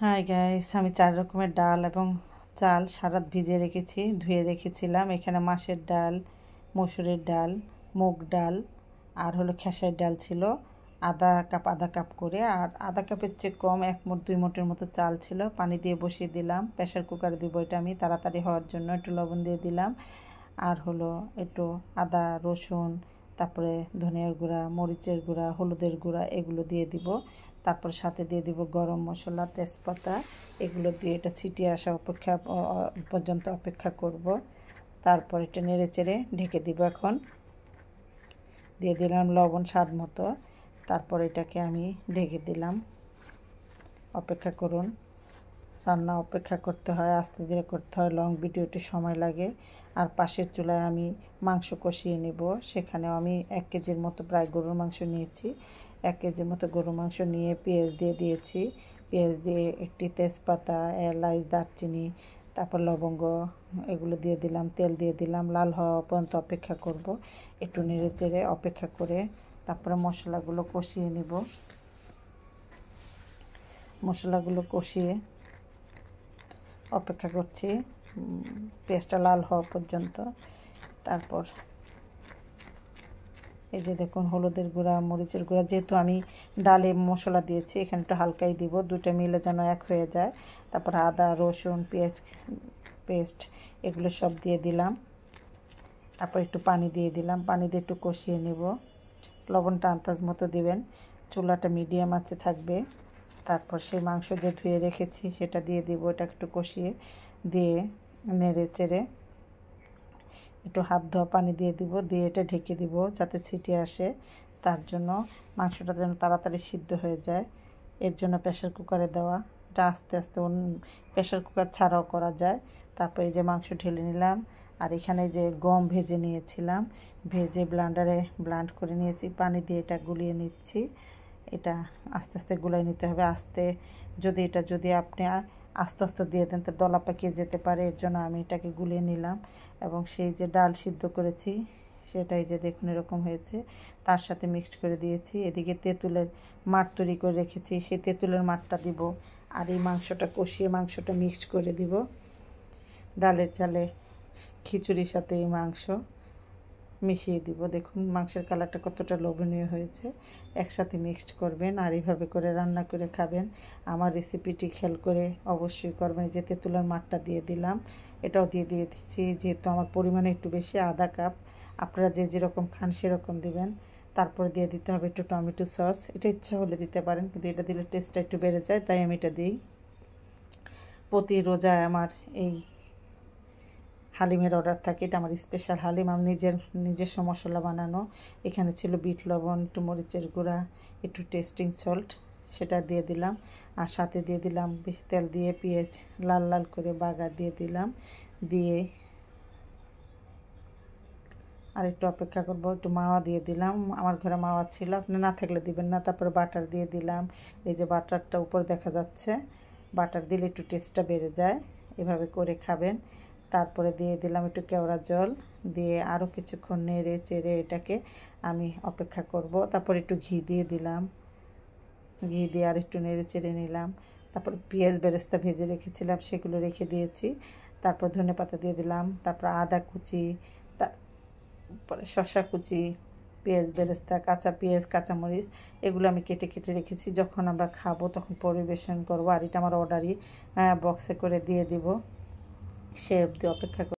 Hi guys, আমি 4 রকমের ডাল এবং চাল সারা রাত ভিজিয়ে রেখেছি, ধুয়ে রেখেছিলাম। এখানে মাছের ডাল, মসুরের ডাল, মুগ ডাল আর হলো খেসারির ডাল ছিল। আধা কাপ করে, আর আধা কাপের চেয়ে কম 1 মুঠ 2 মুঠের মতো চাল ছিল। পানি দিয়ে বসিয়ে দিলাম, প্রেসার কুকারে দিব এটা আমি তাড়াতাড়ি হওয়ার জন্য। একটু লবণ দিয়ে দিলাম, আর হলো একটু আদা রসুন, তারপরে ধনিয়ার গুঁড়া, মরিচের গুঁড়া, হলুদের গুঁড়া এগুলো দিয়ে দিব। তারপর সাথে দিয়ে দিব গরম মশলা, তেজপাতা, এগুলো দিয়ে এটা ছিটিয়ে আসা পর্যন্ত অপেক্ষা করব। তারপর এটা নেড়ে চেড়ে ঢেকে দিব। এখন দিয়ে দিলাম লবণ স্বাদ মতো। তারপর এটাকে আমি ঢেকে দিলাম। অপেক্ষা করুন। রান্না অপেক্ষা করতে হয়, আস্তে ধীরে করতে হয়, লং ভিডিওটি সময় লাগে। আর পাশের চুলায় আমি মাংস কষিয়ে নেব। সেখানেও আমি 1 কেজির মতো প্রায় গরুর মাংস নিয়েছি। 1 কেজির মতো গরুর মাংস নিয়ে পেঁয়াজ দিয়ে দিয়েছি। পেঁয়াজ দিয়ে একটি তেজপাতা, এলাচ, দারচিনি, তারপর লবঙ্গ এগুলো দিয়ে দিলাম। তেল দিয়ে দিলাম। লাল হওয়া পর্যন্ত অপেক্ষা করব। একটু নেড়ে চেড়ে অপেক্ষা করে তারপরে মশলাগুলো কষিয়ে নেব। মশলাগুলো কষিয়ে অপেক্ষা করছি পেঁয়াজটা লাল হওয়া পর্যন্ত। তারপর এই যে দেখুন হলুদের গুঁড়া, মরিচের গুঁড়া, যেহেতু আমি ডালে মশলা দিয়েছি এখানে একটু হালকাই দিব, দুটো মিলে যেন এক হয়ে যায়। তারপর আদা রসুন পেঁয়াজ পেস্ট এগুলো সব দিয়ে দিলাম। তারপর একটু পানি দিয়ে দিলাম। পানি দিয়ে একটু কষিয়ে নেব। লবণটা আন্দাজ মতো দিবেন। চুলাটা মিডিয়াম আঁচে থাকবে। তারপর সেই মাংস যে ধুয়ে রেখেছি সেটা দিয়ে দিব। এটা একটু কষিয়ে দিয়ে নেড়ে চেড়ে একটু হাত ধোয়া পানি দিয়ে দিব। দিয়ে এটা ঢেকে দিব যাতে ছিটে আসে। তার জন্য মাংসটা যেন তাড়াতাড়ি সিদ্ধ হয়ে যায়, এর জন্য প্রেসার কুকারে দেওয়া। এটা আস্তে আস্তে প্রেসার কুকার ছাড়াও করা যায়। তারপর এই যে মাংস ঢেলে নিলাম। আর এখানে যে গম ভেজে নিয়েছিলাম, ভেজে ব্লেন্ডারে ব্লেন্ড করে নিয়েছি। পানি দিয়ে এটা গুলিয়ে নিচ্ছি। এটা আস্তে আস্তে গুলিয়ে নিতে হবে। যদি আপনি আস্তে আস্তে দিয়ে দেন তো দলা পাকিয়ে যেতে পারে, এর জন্য আমি এটাকে গুলিয়ে নিলাম। এবং সেই যে ডাল সিদ্ধ করেছি সেটাই যে দেখুন এরকম হয়েছে, তার সাথে মিক্সড করে দিয়েছি। এদিকে তেঁতুলের মাড় তৈরি করে রেখেছি, সেই তেঁতুলের মাড়টা দিব। আর এই মাংসটা কষিয়ে মাংসটা মিক্সড করে দিব ডালের চালে, খিচুড়ির সাথে এই মাংস মিশিয়ে দিব। দেখুন মাংসের কালারটা কতটা লোভনীয় হয়েছে। একসাথে মিক্সড করবেন আর এইভাবে করে রান্না করে খাবেন। আমার রেসিপিটি খেয়াল করে অবশ্যই করবেন। যে তেঁতুলের মাড়টা দিয়ে দিলাম, এটাও দিয়ে দিয়েছি, যেহেতু আমার পরিমাণে একটু বেশি, আধা কাপ। আপনারা যে যেরকম খান সেরকম দিবেন। তারপরে দিয়ে দিতে হবে একটু টমেটো সস। এটা ইচ্ছা হলে দিতে পারেন, কিন্তু এটা দিলে টেস্টটা একটু বেড়ে যায়, তাই আমি এটা দিই। প্রতি রোজায় আমার এই হালিমের অর্ডার থাকে। এটা আমার স্পেশাল হালিম, আমি নিজস্ব মশলা বানানো। এখানে ছিল বিট লবণ, একটু মরিচের গুঁড়া, একটু টেস্টিং সল্ট, সেটা দিয়ে দিলাম। আর সাথে দিয়ে দিলাম বেশি তেল দিয়ে পেঁয়াজ লাল লাল করে বাগার দিয়ে দিলাম। দিয়ে আর একটু অপেক্ষা করবো। একটু মাওয়া দিয়ে দিলাম, আমার ঘরে মাওয়া ছিল, আপনি না থাকলে দিবেন না। তারপরে বাটার দিয়ে দিলাম। এই যে বাটারটা উপর দেখা যাচ্ছে, বাটার দিলে একটু টেস্টটা বেড়ে যায়। এভাবে করে খাবেন। তারপরে দিয়ে দিলাম একটু কেওড়া জল, দিয়ে আরও কিছুক্ষণ নেড়ে চেড়ে এটাকে আমি অপেক্ষা করব। তারপর একটু ঘি দিয়ে দিলাম। ঘি দিয়ে আর একটু নেড়ে চেড়ে নিলাম। তারপর পেঁয়াজ বেরেস্তা ভেজে রেখেছিলাম সেগুলো রেখে দিয়েছি। তারপর ধনেপাতা দিয়ে দিলাম। তারপর আদা কুচি, তারপরে শসা কুচি, পেঁয়াজ বেরেস্তা, কাঁচা পেঁয়াজ, কাঁচামরিচ এগুলো আমি কেটে কেটে রেখেছি। যখন আমরা খাবো তখন পরিবেশন করব। আর এটা আমার অর্ডারই বক্সে করে দিয়ে দিব। সে অবধি অপেক্ষা